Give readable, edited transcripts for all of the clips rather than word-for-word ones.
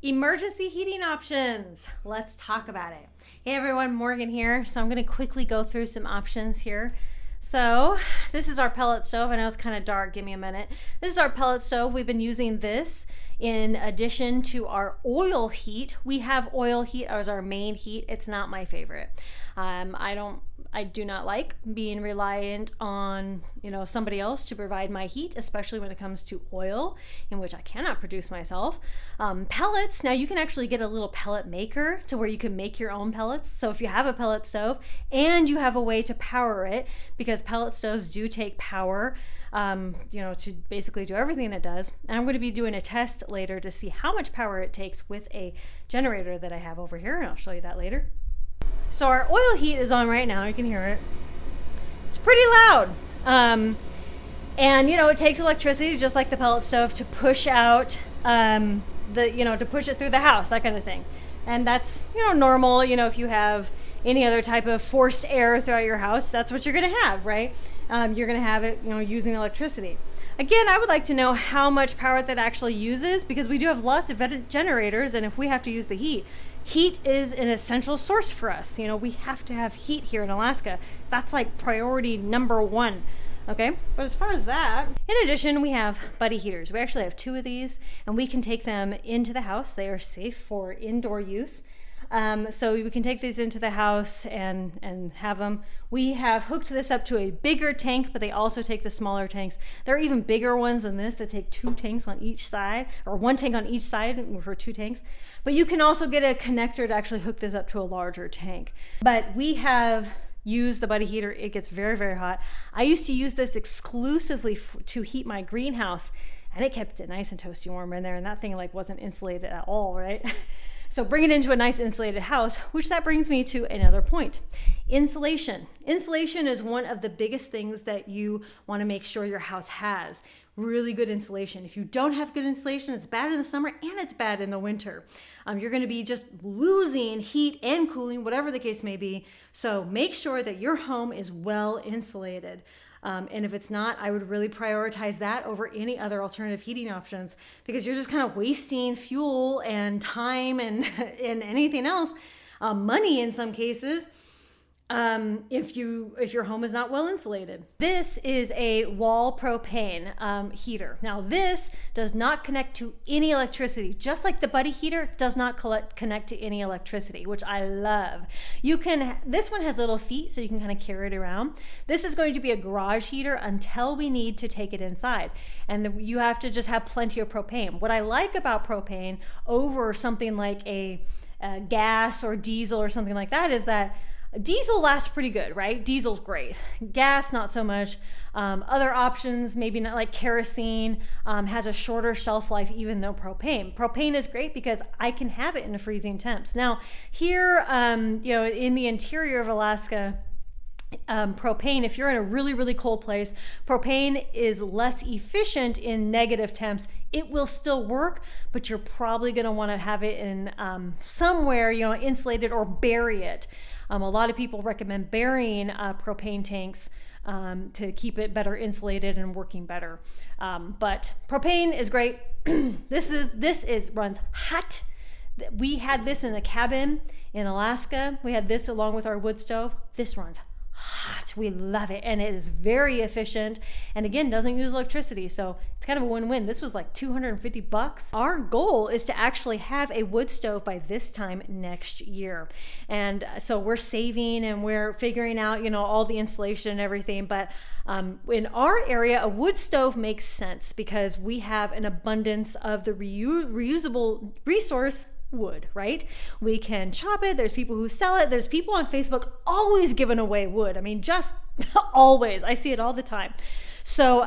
Emergency heating options. Let's talk about it. Hey everyone, Morgan here. So I'm going to quickly go through some options here. So this is our pellet stove. I know it's kind of dark. Give me a minute. This is our pellet stove. We've been using this in addition to our oil heat. We have oil heat as our main heat. It's not my favorite. I do not like being reliant on, somebody else to provide my heat, especially when it comes to oil, in which I cannot produce myself. Pellets, now you can actually get a little pellet maker to where you can make your own pellets. So if you have a pellet stove and you have a way to power it, because pellet stoves do take power, to basically do everything it does. And I'm going to be doing a test later to see how much power it takes with a generator that I have over here, and I'll show you that later. So our oil heat is on right now. You can hear it. It's pretty loud. And it takes electricity just like the pellet stove to push out to push it through the house, that kind of thing. And that's, normal, if you have any other type of forced air throughout your house, that's what you're going to have, right? You're going to have it, using electricity. Again, I would like to know how much power that actually uses, because we do have lots of generators, and if we have to use the heat is an essential source for us. We have to have heat here in Alaska. That's like priority number one. Okay, but as far as that, in addition, we have buddy heaters. We actually have 2 of these, and we can take them into the house. They are safe for indoor use. So we can take these into the house and have them. We have hooked this up to a bigger tank, but they also take the smaller tanks. There are even bigger ones than this that take 2 tanks on each side, or 1 tank on each side for 2 tanks. But you can also get a connector to actually hook this up to a larger tank. But we have used the buddy heater. It gets very, very hot. I used to use this exclusively to heat my greenhouse, and it kept it nice and toasty warm in there, and that thing wasn't insulated at all, right? So bring it into a nice insulated house, which that brings me to another point. Insulation. Insulation is one of the biggest things that you want to make sure your house has. Really good insulation. If you don't have good insulation, it's bad in the summer and it's bad in the winter. You're going to be just losing heat and cooling, whatever the case may be. So make sure that your home is well insulated. And if it's not, I would really prioritize that over any other alternative heating options, because you're just kind of wasting fuel and time and anything else, money in some cases, if your home is not well insulated. This is a wall propane heater. Now this does not connect to any electricity, just like the buddy heater does not connect to any electricity, which I love. This one has little feet, so you can kind of carry it around. This is going to be a garage heater until we need to take it inside, and you have to just have plenty of propane. What I like about propane over something like a gas or diesel or something like that is that diesel lasts pretty good, right? Diesel's great. Gas, not so much. Other options, maybe not, like kerosene, has a shorter shelf life, even though propane is great because I can have it in the freezing temps. Now here, in the interior of Alaska, propane, if you're in a really, really cold place, propane is less efficient in negative temps. It will still work, but you're probably going to want to have it in somewhere, insulated, or bury it. A lot of people recommend burying propane tanks to keep it better insulated and working better. But propane is great. This runs hot. We had this in a cabin in Alaska. We had this along with our wood stove. This runs hot. We love it, and it is very efficient, and again, doesn't use electricity, so it's kind of a win-win. This was like $250. Our goal is to actually have a wood stove by this time next year, and so we're saving and we're figuring out all the installation and everything. But in our area, a wood stove makes sense because we have an abundance of the reusable resource, wood, right? We can chop it. There's people who sell it. There's people on Facebook always giving away wood. I mean, just always. I see it all the time. So,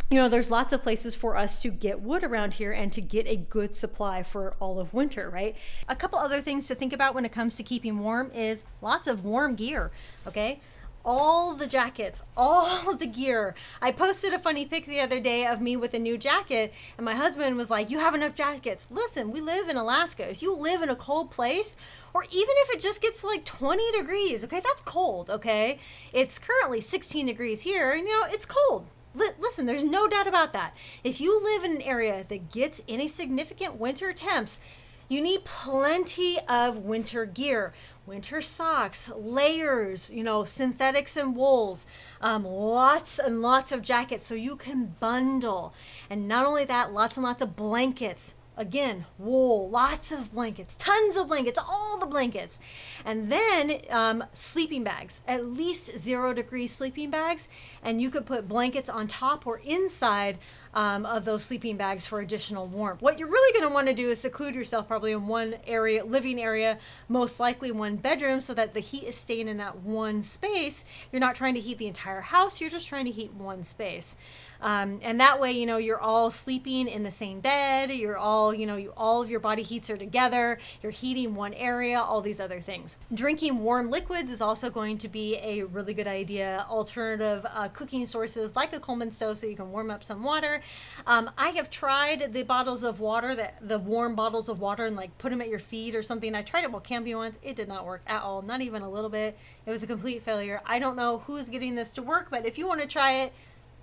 there's lots of places for us to get wood around here and to get a good supply for all of winter, right? A couple other things to think about when it comes to keeping warm is lots of warm gear, okay? All the jackets, all the gear. I posted a funny pic the other day of me with a new jacket, and my husband was like, "You have enough jackets." Listen, we live in Alaska. If you live in a cold place, or even if it just gets to like 20 degrees, okay, that's cold, okay? It's currently 16 degrees here, and it's cold. Listen, there's no doubt about that. If you live in an area that gets any significant winter temps, you need plenty of winter gear, winter socks, layers, synthetics and wools, lots and lots of jackets so you can bundle. And not only that, lots and lots of blankets. Again, wool, lots of blankets, tons of blankets, all the blankets. And then sleeping bags, at least 0-degree sleeping bags. And you could put blankets on top or inside of those sleeping bags for additional warmth. What you're really going to want to do is seclude yourself probably in one area, living area, most likely one bedroom, so that the heat is staying in that one space. You're not trying to heat the entire house, you're just trying to heat one space. And that way, you're all sleeping in the same bed, you're all, all of your body heats are together, you're heating one area, all these other things. Drinking warm liquids is also going to be a really good idea. Alternative cooking sources like a Coleman stove so you can warm up some water. I have tried the bottles of water, the warm bottles of water, and like put them at your feet or something. I tried it while camping once. It did not work at all, not even a little bit. It was a complete failure. I don't know who's getting this to work, but if you want to try it,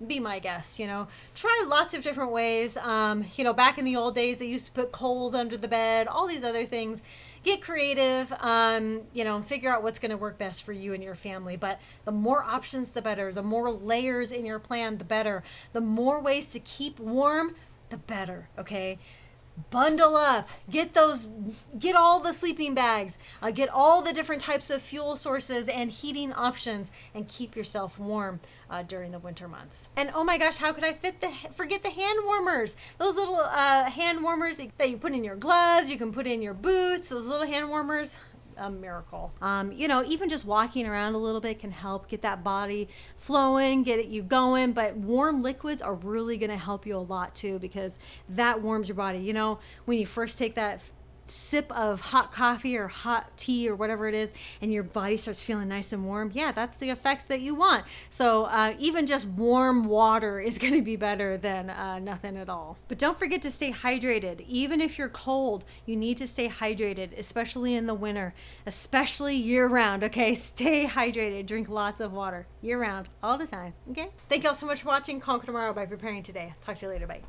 be my guest. Try lots of different ways. Back in the old days, they used to put coals under the bed, all these other things. Get creative, figure out what's going to work best for you and your family. But the more options, the better. The more layers in your plan, the better. The more ways to keep warm, the better. Okay. Bundle up, get all the sleeping bags, get all the different types of fuel sources and heating options, and keep yourself warm during the winter months. And oh my gosh, how could I forget the hand warmers? Those little hand warmers that you put in your gloves, you can put in your boots, those little hand warmers. A miracle. Even just walking around a little bit can help get that body flowing, get you going. But warm liquids are really going to help you a lot too, because that warms your body. When you first take that sip of hot coffee or hot tea or whatever it is, and your body starts feeling nice and warm, yeah, that's the effect that you want. So even just warm water is going to be better than nothing at all. But don't forget to stay hydrated. Even if you're cold, you need to stay hydrated, especially in the winter, especially year round. Okay, stay hydrated. Drink lots of water year round, all the time. Okay, thank you all so much for watching. Conquer Tomorrow by Preparing Today. Talk to you later. Bye.